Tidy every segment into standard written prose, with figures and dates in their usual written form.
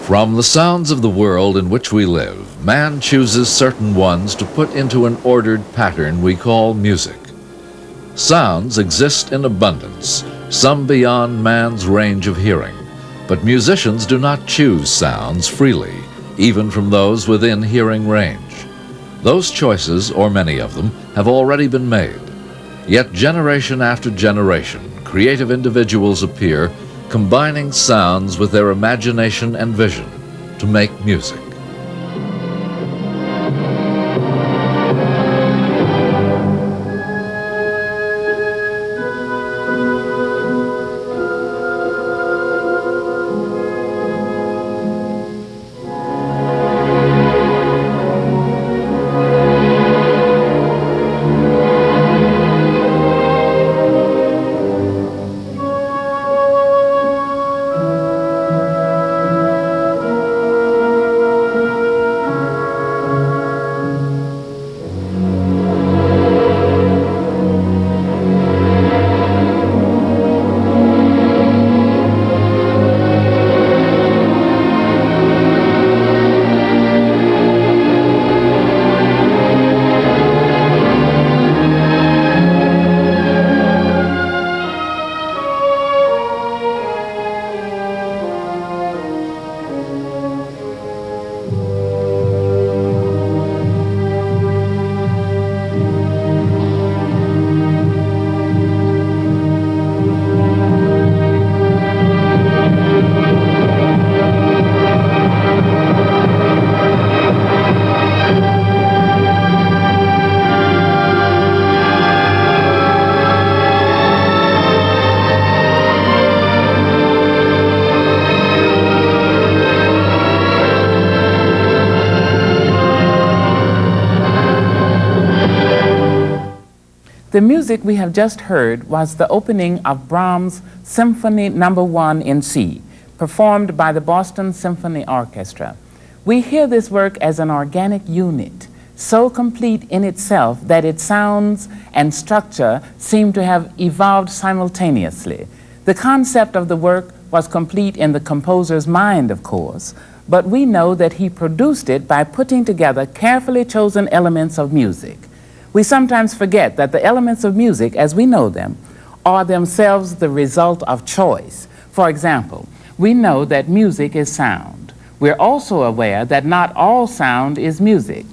From the sounds of the world in which we live, man chooses certain ones to put into an ordered pattern we call music. Sounds exist in abundance, some beyond man's range of hearing, but musicians do not choose sounds freely, even from those within hearing range. Those choices, or many of them, have already been made. Yet generation after generation, creative individuals appear, combining sounds with their imagination and vision to make music. The music we have just heard was the opening of Brahms' Symphony No. 1 in C, performed by the Boston Symphony Orchestra. We hear this work as an organic unit, so complete in itself that its sounds and structure seem to have evolved simultaneously. The concept of the work was complete in the composer's mind, of course, but we know that he produced it by putting together carefully chosen elements of music. We sometimes forget that the elements of music, as we know them, are themselves the result of choice. For example, we know that music is sound. We're also aware that not all sound is music.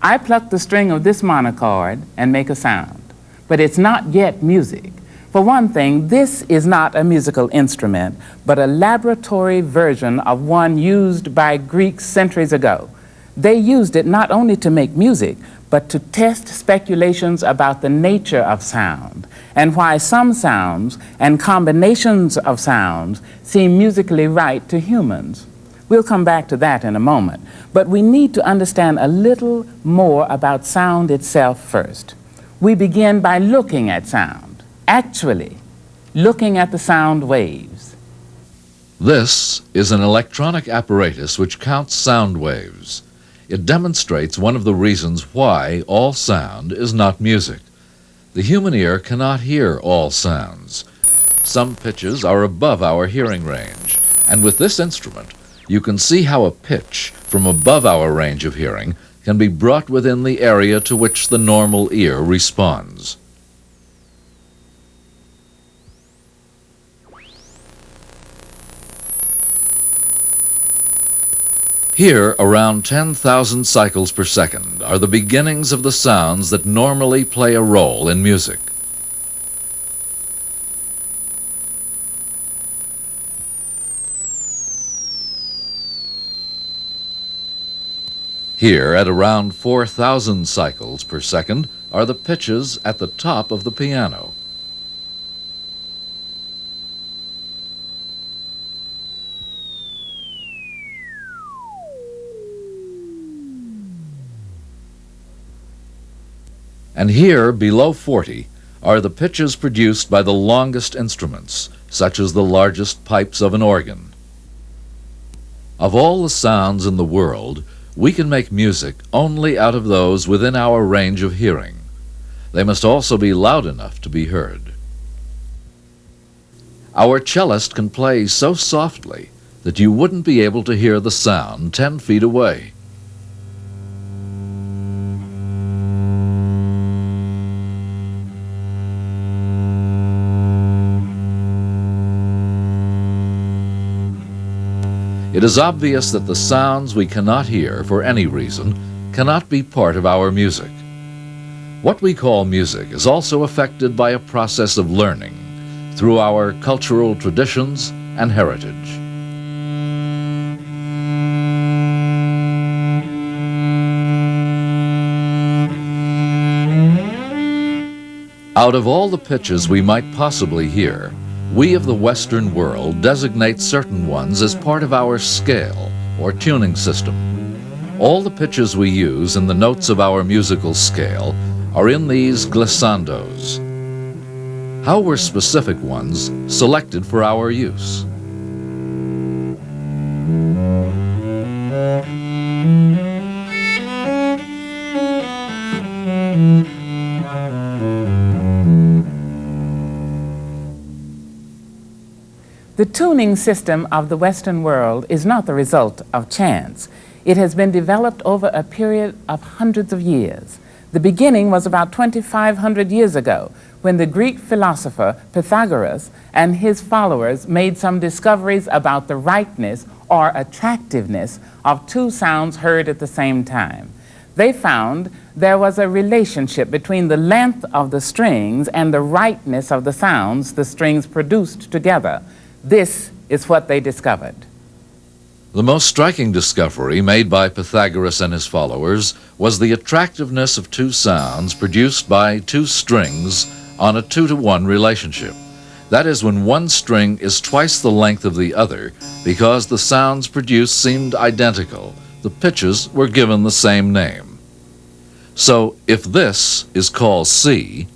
I pluck the string of this monochord and make a sound, but it's not yet music. For one thing, this is not a musical instrument, but a laboratory version of one used by Greeks centuries ago. They used it not only to make music, but to test speculations about the nature of sound and why some sounds and combinations of sounds seem musically right to humans. We'll come back to that in a moment, but we need to understand a little more about sound itself first. We begin by looking at sound, actually looking at the sound waves. This is an electronic apparatus which counts sound waves. It demonstrates one of the reasons why all sound is not music. The human ear cannot hear all sounds. Some pitches are above our hearing range, and with this instrument, you can see how a pitch from above our range of hearing can be brought within the area to which the normal ear responds. Here, around 10,000 cycles per second, are the beginnings of the sounds that normally play a role in music. Here, at around 4,000 cycles per second, are the pitches at the top of the piano. And here, below 40, are the pitches produced by the longest instruments, such as the largest pipes of an organ. Of all the sounds in the world, we can make music only out of those within our range of hearing. They must also be loud enough to be heard. Our cellist can play so softly that you wouldn't be able to hear the sound 10 feet away. It is obvious that the sounds we cannot hear for any reason cannot be part of our music. What we call music is also affected by a process of learning through our cultural traditions and heritage. Out of all the pitches we might possibly hear, we of the Western world designate certain ones as part of our scale or tuning system. All the pitches we use in the notes of our musical scale are in these glissandos. How were specific ones selected for our use? The tuning system of the Western world is not the result of chance. It has been developed over a period of hundreds of years. The beginning was about 2,500 years ago, when the Greek philosopher Pythagoras and his followers made some discoveries about the rightness or attractiveness of two sounds heard at the same time. They found there was a relationship between the length of the strings and the rightness of the sounds the strings produced together. This is what they discovered. The most striking discovery made by Pythagoras and his followers was the attractiveness of two sounds produced by two strings on a 2-to-1 relationship. That is, when one string is twice the length of the other, because the sounds produced seemed identical. The pitches were given the same name. So if this is called C,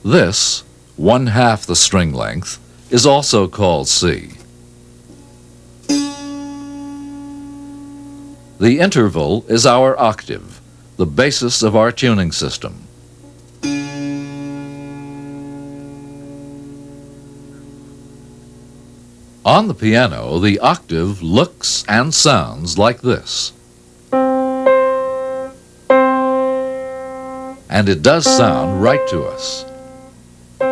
this, 1/2 the string length, is also called C. The interval is our octave, the basis of our tuning system. On the piano, the octave looks and sounds like this. And it does sound right to us.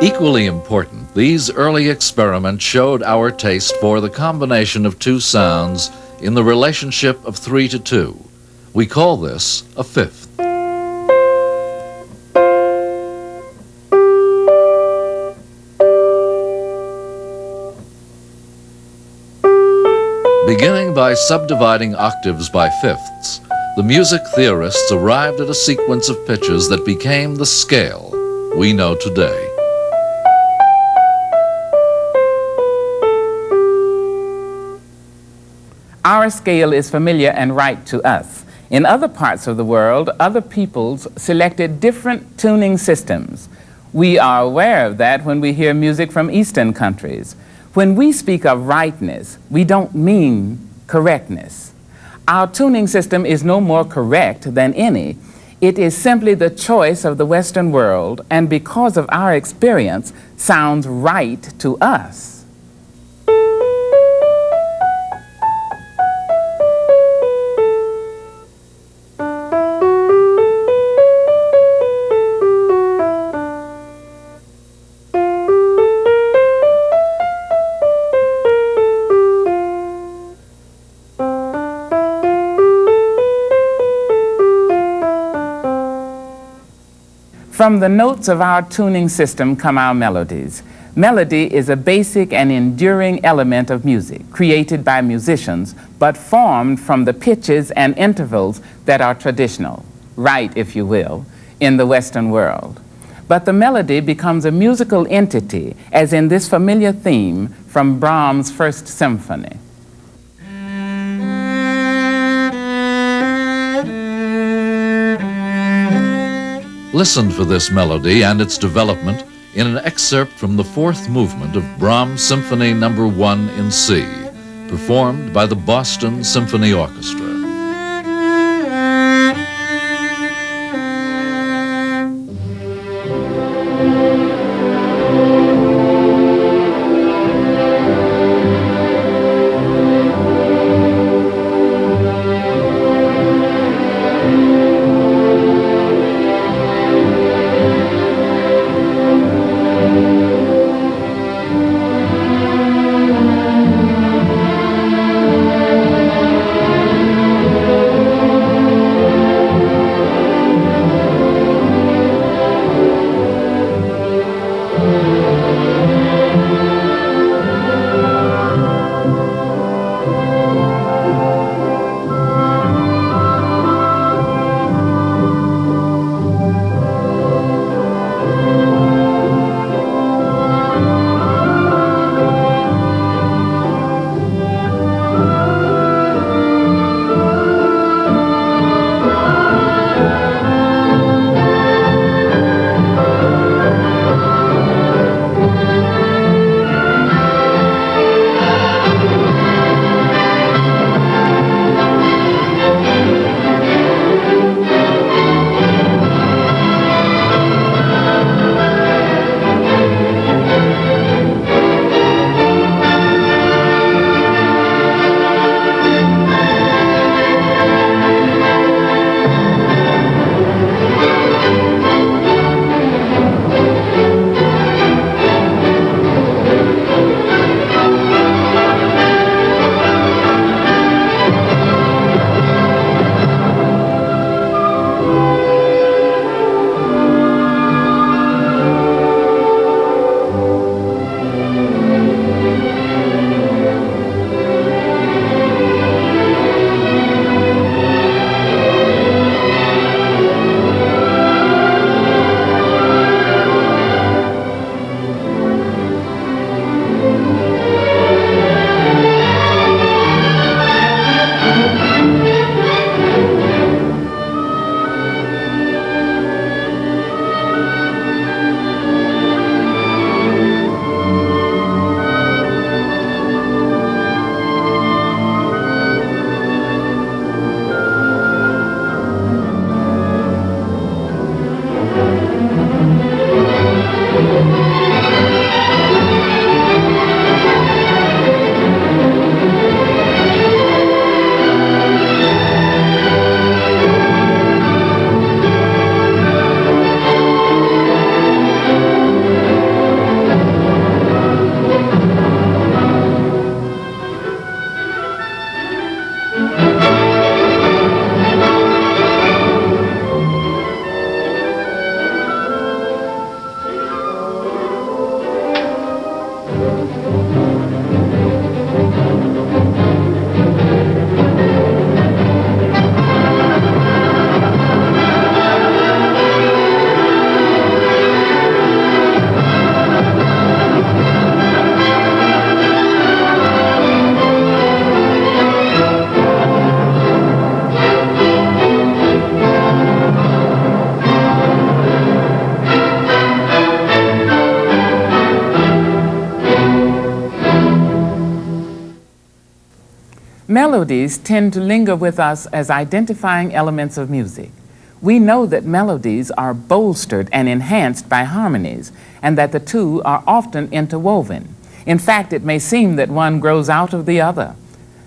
Equally important, these early experiments showed our taste for the combination of two sounds in the relationship of 3 to 2. We call this a fifth. Beginning by subdividing octaves by fifths, the music theorists arrived at a sequence of pitches that became the scale we know today. Our scale is familiar and right to us. In other parts of the world, other peoples selected different tuning systems. We are aware of that when we hear music from Eastern countries. When we speak of rightness, we don't mean correctness. Our tuning system is no more correct than any. It is simply the choice of the Western world, and because of our experience, sounds right to us. From the notes of our tuning system come our melodies. Melody is a basic and enduring element of music, created by musicians, but formed from the pitches and intervals that are traditional, right, if you will, in the Western world. But the melody becomes a musical entity, as in this familiar theme from Brahms' First Symphony. Listen for this melody and its development in an excerpt from the fourth movement of Brahms' Symphony No. 1 in C, performed by the Boston Symphony Orchestra. Melodies tend to linger with us as identifying elements of music. We know that melodies are bolstered and enhanced by harmonies, and that the two are often interwoven. In fact, it may seem that one grows out of the other.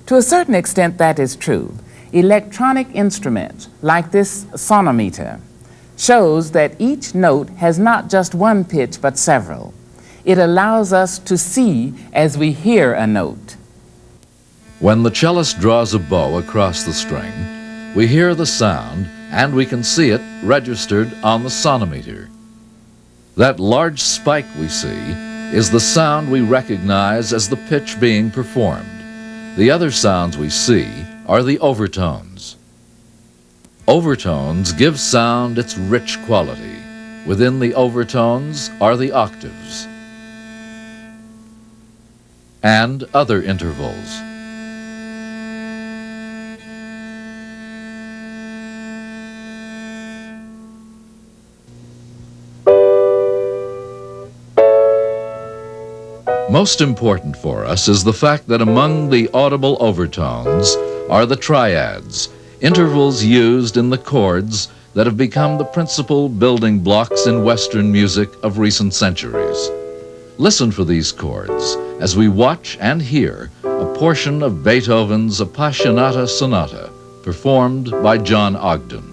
To a certain extent, that is true. Electronic instruments, like this sonometer, shows that each note has not just one pitch, but several. It allows us to see as we hear a note. When the cellist draws a bow across the string, we hear the sound and we can see it registered on the sonometer. That large spike we see is the sound we recognize as the pitch being performed. The other sounds we see are the overtones. Overtones give sound its rich quality. Within the overtones are the octaves and other intervals. Most important for us is the fact that among the audible overtones are the triads, intervals used in the chords that have become the principal building blocks in Western music of recent centuries. Listen for these chords as we watch and hear a portion of Beethoven's Appassionata Sonata, performed by John Ogden.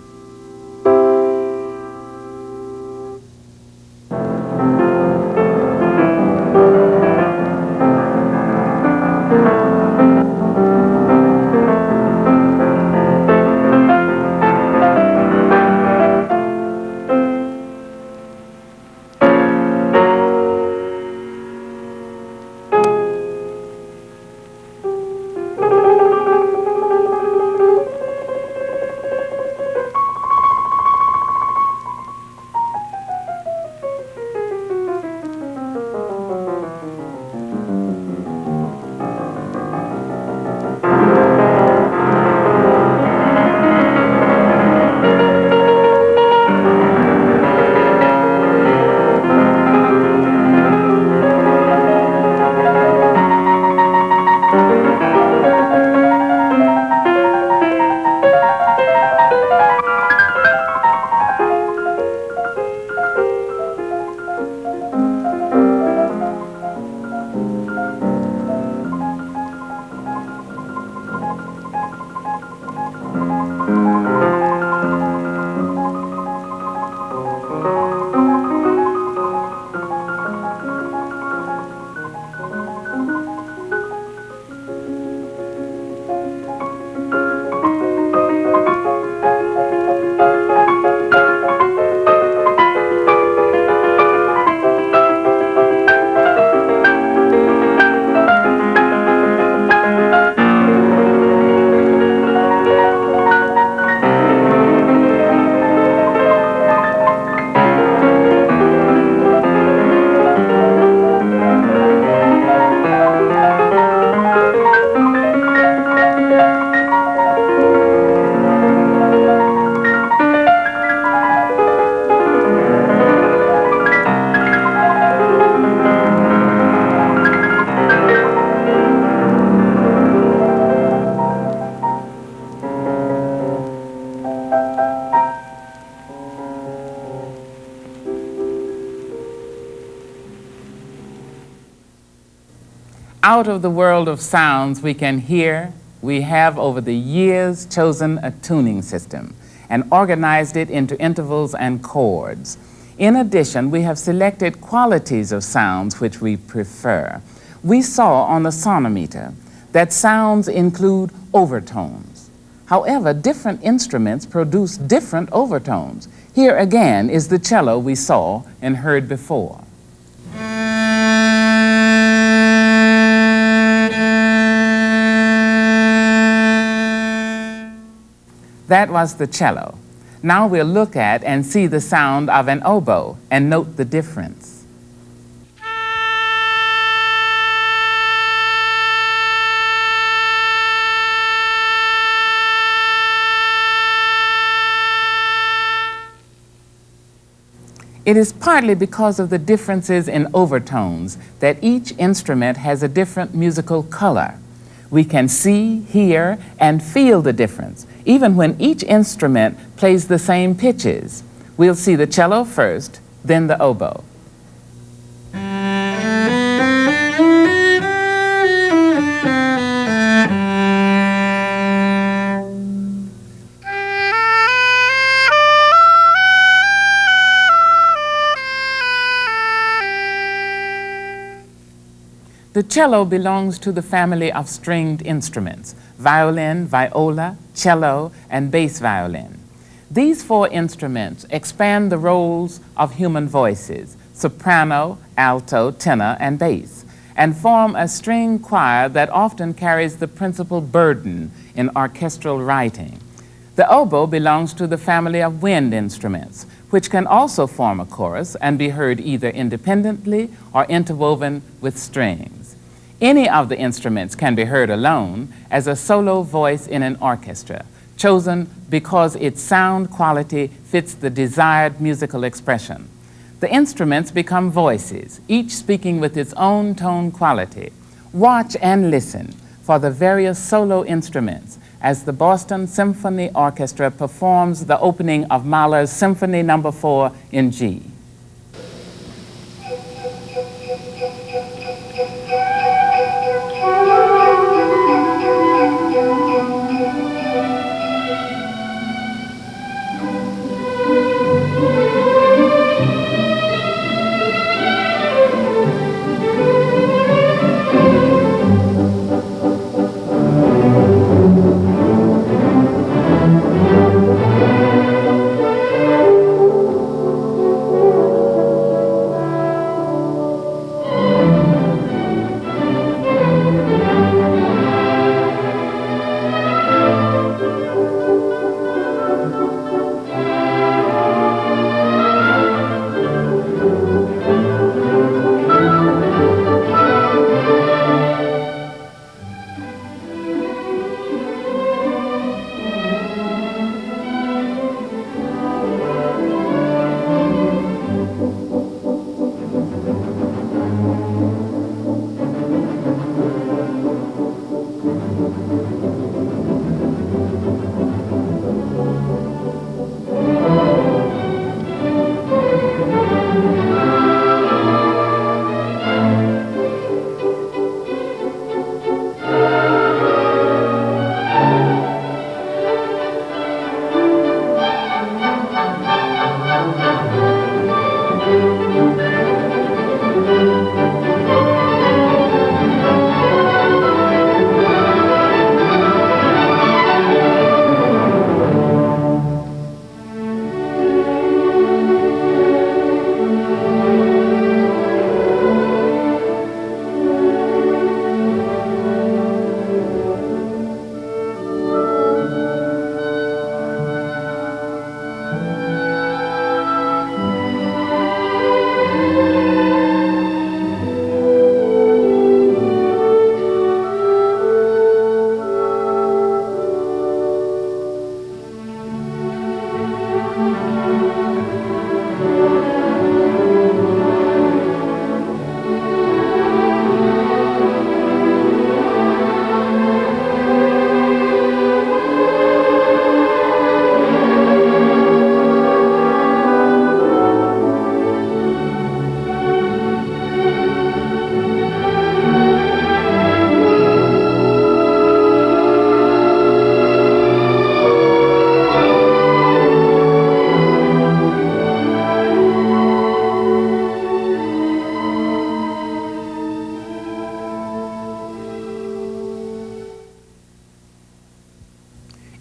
Out of the world of sounds we can hear, we have over the years chosen a tuning system and organized it into intervals and chords. In addition, we have selected qualities of sounds which we prefer. We saw on the sonometer that sounds include overtones. However, different instruments produce different overtones. Here again is the cello we saw and heard before. That was the cello. Now we'll look at and see the sound of an oboe and note the difference. It is partly because of the differences in overtones that each instrument has a different musical color. We can see, hear, and feel the difference, even when each instrument plays the same pitches. We'll see the cello first, then the oboe. The cello belongs to the family of stringed instruments: violin, viola, cello, and bass violin. These four instruments expand the roles of human voices: soprano, alto, tenor, and bass, and form a string choir that often carries the principal burden in orchestral writing. The oboe belongs to the family of wind instruments, which can also form a chorus and be heard either independently or interwoven with strings. Any of the instruments can be heard alone as a solo voice in an orchestra, chosen because its sound quality fits the desired musical expression. The instruments become voices, each speaking with its own tone quality. Watch and listen for the various solo instruments as the Boston Symphony Orchestra performs the opening of Mahler's Symphony No. 4 in G.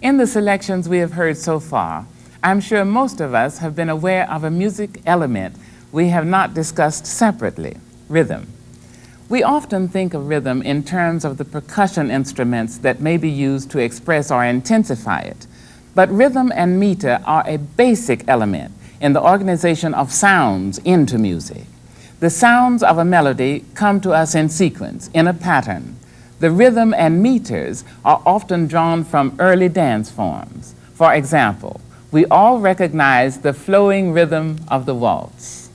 In the selections we have heard so far, I'm sure most of us have been aware of a music element we have not discussed separately: rhythm. We often think of rhythm in terms of the percussion instruments that may be used to express or intensify it, but rhythm and meter are a basic element in the organization of sounds into music. The sounds of a melody come to us in sequence, in a pattern. The rhythm and meters are often drawn from early dance forms. For example, we all recognize the flowing rhythm of the waltz.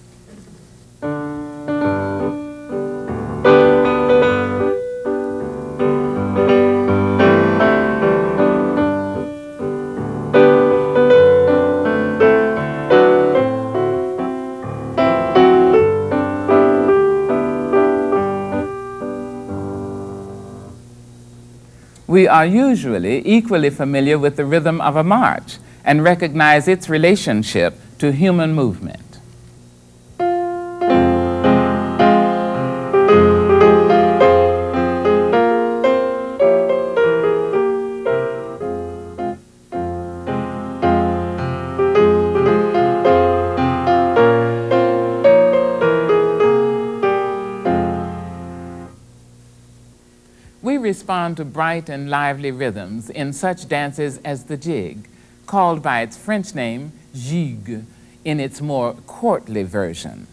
We are usually equally familiar with the rhythm of a march and recognize its relationship to human movement. We respond to bright and lively rhythms in such dances as the jig, called by its French name, gigue, in its more courtly version.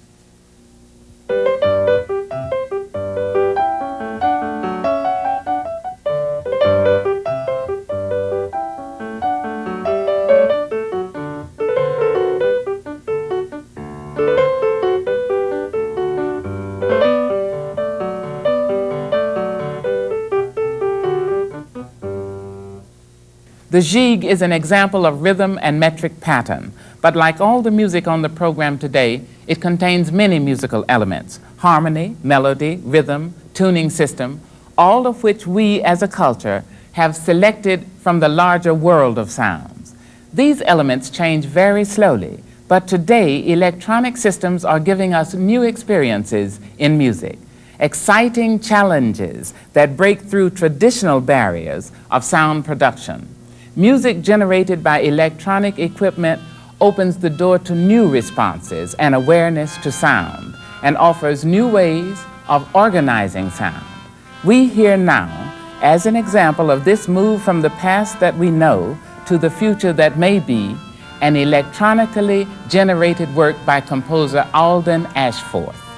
The gigue is an example of rhythm and metric pattern, but like all the music on the program today, it contains many musical elements: harmony, melody, rhythm, tuning system, all of which we as a culture have selected from the larger world of sounds. These elements change very slowly, but today electronic systems are giving us new experiences in music, exciting challenges that break through traditional barriers of sound production. Music generated by electronic equipment opens the door to new responses and awareness to sound and offers new ways of organizing sound. We hear now, as an example of this move from the past that we know to the future that may be, an electronically generated work by composer Alden Ashforth.